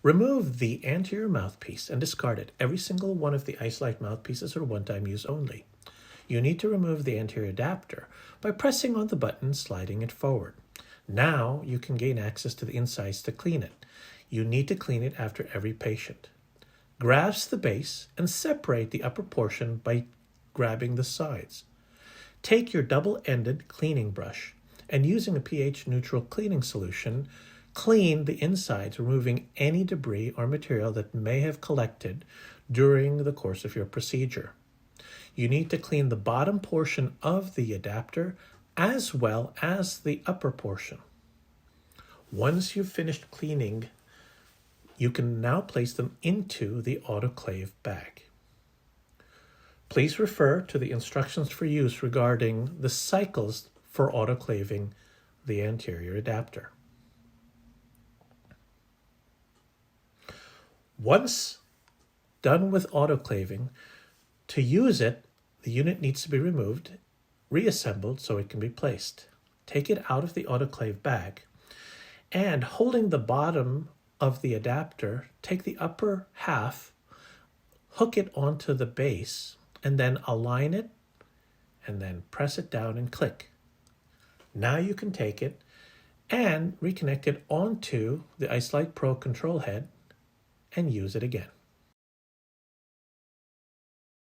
Remove the anterior mouthpiece and discard it. Every single one of the Isolite mouthpieces are one-time use only. You need to remove the anterior adapter by pressing on the button and sliding it forward. Now you can gain access to the insides to clean it. You need to clean it after every patient. Grasp the base and separate the upper portion by grabbing the sides. Take your double-ended cleaning brush and using a pH-neutral cleaning solution, clean the insides, removing any debris or material that may have collected during the course of your procedure. You need to clean the bottom portion of the adapter as well as the upper portion. Once you've finished cleaning, you can now place them into the autoclave bag. Please refer to the instructions for use regarding the cycles for autoclaving the anterior adapter. Once done with autoclaving, to use it, the unit needs to be removed, reassembled so it can be placed. Take it out of the autoclave bag and holding the bottom of the adapter, take the upper half, hook it onto the base, and then align it, and then press it down and click. Now you can take it and reconnect it onto the Isolite Pro control head and use it again.